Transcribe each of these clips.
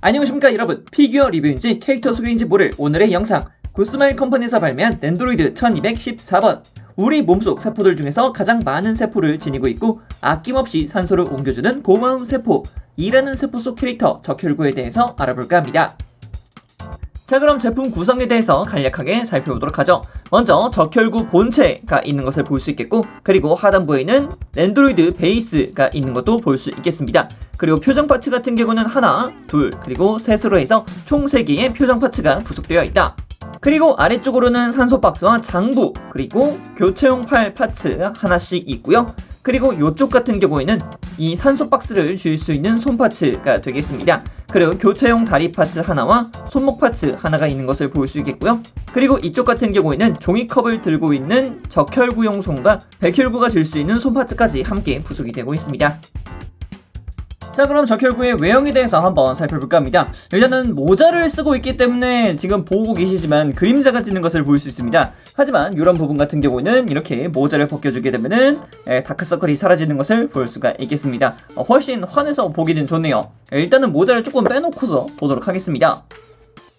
안녕하십니까 여러분, 피규어 리뷰인지 캐릭터 소개인지 모를 오늘의 영상, 구스마일 컴퍼니에서 발매한 랜드로이드 1214번. 우리 몸속 세포들 중에서 가장 많은 세포를 지니고 있고 아낌없이 산소를 옮겨주는 고마운 세포, 이라는 세포 속 캐릭터 적혈구에 대해서 알아볼까 합니다. 자, 그럼 제품 구성에 대해서 간략하게 살펴보도록 하죠. 먼저 적혈구 본체가 있는 것을 볼 수 있겠고, 그리고 하단부에는 랜드로이드 베이스가 있는 것도 볼 수 있겠습니다. 그리고 표정 파츠 같은 경우는 하나, 둘, 그리고 셋으로 해서 총 3개의 표정 파츠가 부속되어 있다. 그리고 아래쪽으로는 산소 박스와 장부, 그리고 교체용 팔 파츠 하나씩 있고요. 그리고 이쪽 같은 경우에는 이 산소 박스를 줄 수 있는 손 파츠가 되겠습니다. 그리고 교체용 다리 파츠 하나와 손목 파츠 하나가 있는 것을 볼 수 있겠고요. 그리고 이쪽 같은 경우에는 종이컵을 들고 있는 적혈구용 손과 백혈구가 줄 수 있는 손 파츠까지 함께 부속이 되고 있습니다. 자, 그럼 적혈구의 외형에 대해서 한번 살펴볼까 합니다. 일단은 모자를 쓰고 있기 때문에 지금 보고 계시지만 그림자가 찌는 것을 볼 수 있습니다. 하지만 이런 부분 같은 경우는 이렇게 모자를 벗겨주게 되면은 다크서클이 사라지는 것을 볼 수가 있겠습니다. 훨씬 환해서 보기는 좋네요. 일단은 모자를 조금 빼놓고서 보도록 하겠습니다.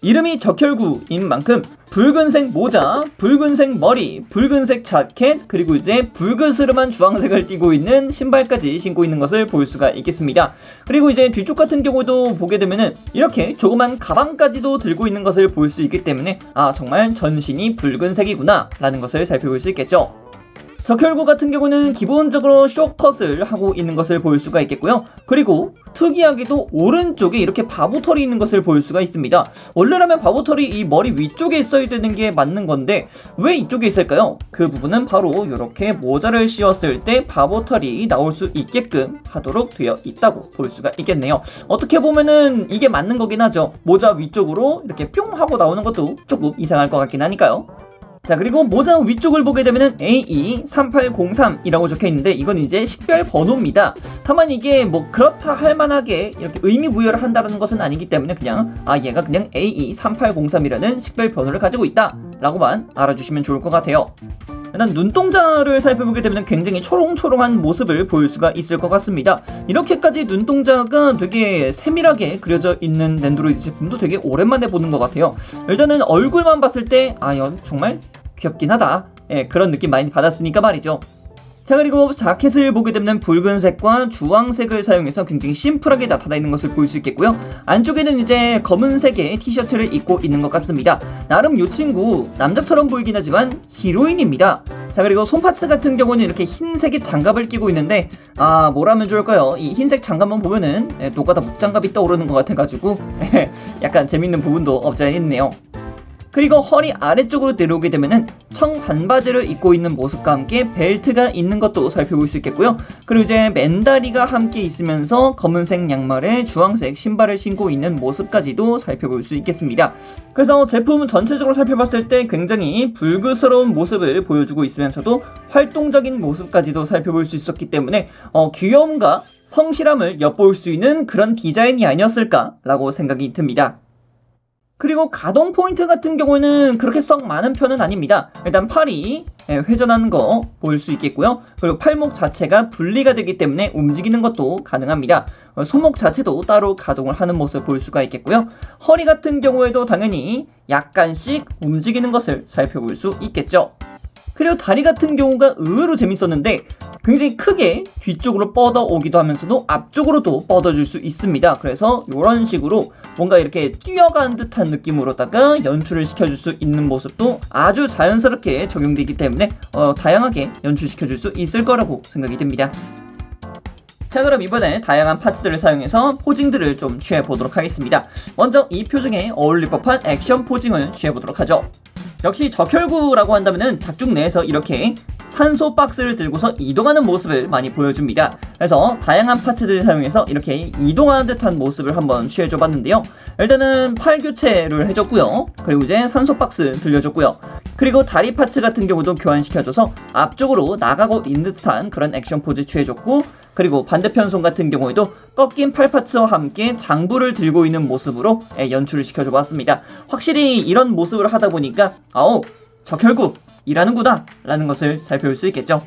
이름이 적혈구인 만큼 붉은색 모자, 붉은색 머리, 붉은색 자켓, 그리고 이제 붉으스름한 주황색을 띠고 있는 신발까지 신고 있는 것을 볼 수가 있겠습니다. 그리고 이제 뒤쪽 같은 경우도 보게 되면은 이렇게 조그만 가방까지도 들고 있는 것을 볼 수 있기 때문에 정말 전신이 붉은색이구나 라는 것을 살펴볼 수 있겠죠. 적혈구 같은 경우는 기본적으로 쇼컷을 하고 있는 것을 볼 수가 있겠고요. 그리고 특이하게도 오른쪽에 이렇게 바보털이 있는 것을 볼 수가 있습니다. 원래라면 바보털이 이 머리 위쪽에 있어야 되는 게 맞는 건데 왜 이쪽에 있을까요? 그 부분은 바로 이렇게 모자를 씌웠을 때 바보털이 나올 수 있게끔 하도록 되어 있다고 볼 수가 있겠네요. 어떻게 보면은 이게 맞는 거긴 하죠. 모자 위쪽으로 이렇게 뿅 하고 나오는 것도 조금 이상할 것 같긴 하니까요. 자, 그리고 모자 위쪽을 보게 되면은 AE3803이라고 적혀 있는데 이건 이제 식별 번호입니다. 다만 이게 뭐 그렇다 할 만하게 이렇게 의미 부여를 한다는 것은 아니기 때문에 그냥 얘가 그냥 AE3803이라는 식별 번호를 가지고 있다 라고만 알아주시면 좋을 것 같아요. 일단 눈동자를 살펴보게 되면 굉장히 초롱초롱한 모습을 볼 수가 있을 것 같습니다. 이렇게까지 눈동자가 되게 세밀하게 그려져 있는 랜드로이드 제품도 되게 오랜만에 보는 것 같아요. 일단은 얼굴만 봤을 때 정말 귀엽긴 하다, 그런 느낌 많이 받았으니까 말이죠. 자, 그리고 자켓을 보게 되면 붉은색과 주황색을 사용해서 굉장히 심플하게 나타나 있는 것을 볼 수 있겠고요. 안쪽에는 이제 검은색의 티셔츠를 입고 있는 것 같습니다. 나름 이 친구 남자처럼 보이긴 하지만 히로인입니다. 자, 그리고 손파츠 같은 경우는 이렇게 흰색의 장갑을 끼고 있는데 뭐라면 좋을까요? 이 흰색 장갑만 보면은 노가다 목장갑이 떠오르는 것 같아가지고 약간 재밌는 부분도 없지 않아 있네요. 그리고 허리 아래쪽으로 내려오게 되면은 청 반바지를 입고 있는 모습과 함께 벨트가 있는 것도 살펴볼 수 있겠고요. 그리고 이제 맨다리가 함께 있으면서 검은색 양말에 주황색 신발을 신고 있는 모습까지도 살펴볼 수 있겠습니다. 그래서 제품 전체적으로 살펴봤을 때 굉장히 불그스러운 모습을 보여주고 있으면서도 활동적인 모습까지도 살펴볼 수 있었기 때문에 귀여움과 성실함을 엿볼 수 있는 그런 디자인이 아니었을까라고 생각이 듭니다. 그리고 가동 포인트 같은 경우는 그렇게 썩 많은 편은 아닙니다. 일단 팔이 회전하는 거 볼 수 있겠고요. 그리고 팔목 자체가 분리가 되기 때문에 움직이는 것도 가능합니다. 손목 자체도 따로 가동을 하는 모습 볼 수가 있겠고요. 허리 같은 경우에도 당연히 약간씩 움직이는 것을 살펴볼 수 있겠죠. 그리고 다리 같은 경우가 의외로 재밌었는데 굉장히 크게 뒤쪽으로 뻗어 오기도 하면서도 앞쪽으로도 뻗어줄 수 있습니다. 그래서 이런 식으로 뭔가 이렇게 뛰어간 듯한 느낌으로다가 연출을 시켜줄 수 있는 모습도 아주 자연스럽게 적용되기 때문에 다양하게 연출시켜줄 수 있을 거라고 생각이 듭니다. 자, 그럼 이번에 다양한 파츠들을 사용해서 포징들을 좀 취해보도록 하겠습니다. 먼저 이 표정에 어울릴 법한 액션 포징을 취해보도록 하죠. 역시 적혈구라고 한다면은 작중 내에서 이렇게 산소 박스를 들고서 이동하는 모습을 많이 보여줍니다. 그래서 다양한 파츠들을 사용해서 이렇게 이동하는 듯한 모습을 한번 취해줘 봤는데요. 일단은 팔 교체를 해줬고요. 그리고 이제 산소 박스 들려줬고요. 그리고 다리 파츠 같은 경우도 교환시켜줘서 앞쪽으로 나가고 있는 듯한 그런 액션 포즈 취해줬고, 그리고 반대편 손 같은 경우에도 꺾인 팔 파츠와 함께 장부를 들고 있는 모습으로 연출을 시켜줘 봤습니다. 확실히 이런 모습을 하다 보니까 적혈구 일하는구나 라는 것을 살펴볼 수 있겠죠.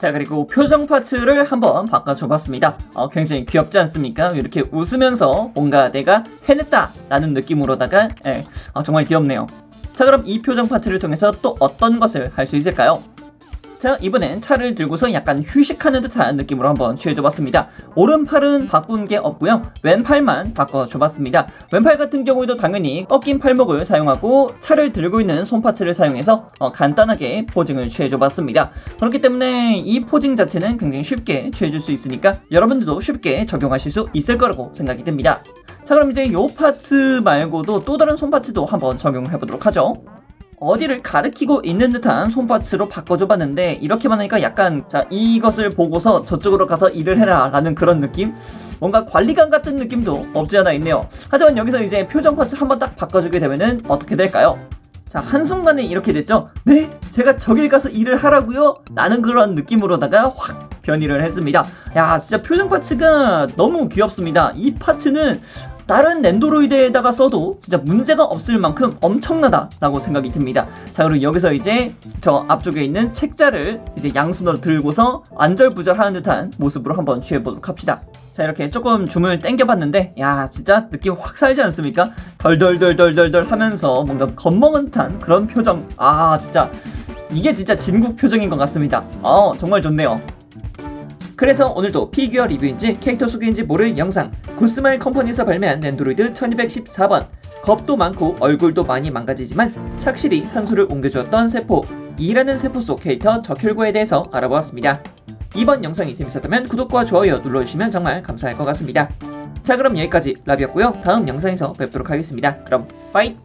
자, 그리고 표정 파츠를 한번 바꿔줘봤습니다. 굉장히 귀엽지 않습니까? 이렇게 웃으면서 뭔가 내가 해냈다 라는 느낌으로다가 정말 귀엽네요. 자, 그럼 이 표정 파츠를 통해서 또 어떤 것을 할 수 있을까요? 자, 이번엔 차를 들고서 약간 휴식하는 듯한 느낌으로 한번 취해줘봤습니다. 오른팔은 바꾼 게 없고요, 왼팔만 바꿔줘봤습니다. 왼팔 같은 경우에도 당연히 꺾인 팔목을 사용하고 차를 들고 있는 손파츠를 사용해서 간단하게 포징을 취해줘봤습니다. 그렇기 때문에 이 포징 자체는 굉장히 쉽게 취해줄 수 있으니까 여러분들도 쉽게 적용하실 수 있을 거라고 생각이 듭니다. 자, 그럼 이제 요 파츠 말고도 또 다른 손파츠도 한번 적용을 해보도록 하죠. 어디를 가리키고 있는 듯한 손파츠로 바꿔줘봤는데 이렇게만 하니까 약간 자, 이것을 보고서 저쪽으로 가서 일을 해라 라는 그런 느낌? 뭔가 관리관 같은 느낌도 없지 않아 있네요. 하지만 여기서 이제 표정 파츠 한번 딱 바꿔주게 되면은 어떻게 될까요? 자, 한순간에 이렇게 됐죠? 네? 제가 저길 가서 일을 하라고요? 라는 그런 느낌으로다가 확 변이를 했습니다. 야, 진짜 표정 파츠가 너무 귀엽습니다. 이 파츠는 다른 랜드로이드에다가 써도 진짜 문제가 없을 만큼 엄청나다 라고 생각이 듭니다. 자, 그리고 여기서 이제 저 앞쪽에 있는 책자를 이제 양손으로 들고서 안절부절하는 듯한 모습으로 한번 취해보도록 합시다. 자, 이렇게 조금 줌을 당겨봤는데 야, 진짜 느낌 확 살지 않습니까? 덜덜덜덜덜덜 하면서 뭔가 겁먹은 듯한 그런 표정. 아, 진짜 이게 진짜 진국 표정인 것 같습니다. 정말 좋네요. 그래서 오늘도 피규어 리뷰인지 캐릭터 소개인지 모를 영상, 굿스마일 컴퍼니에서 발매한 랜드로이드 1214번, 겁도 많고 얼굴도 많이 망가지지만 착실히 산소를 옮겨주었던 세포, E라는 세포 속 캐릭터 적혈구에 대해서 알아보았습니다. 이번 영상이 재밌었다면 구독과 좋아요 눌러주시면 정말 감사할 것 같습니다. 자, 그럼 여기까지 라비였고요. 다음 영상에서 뵙도록 하겠습니다. 그럼 빠이!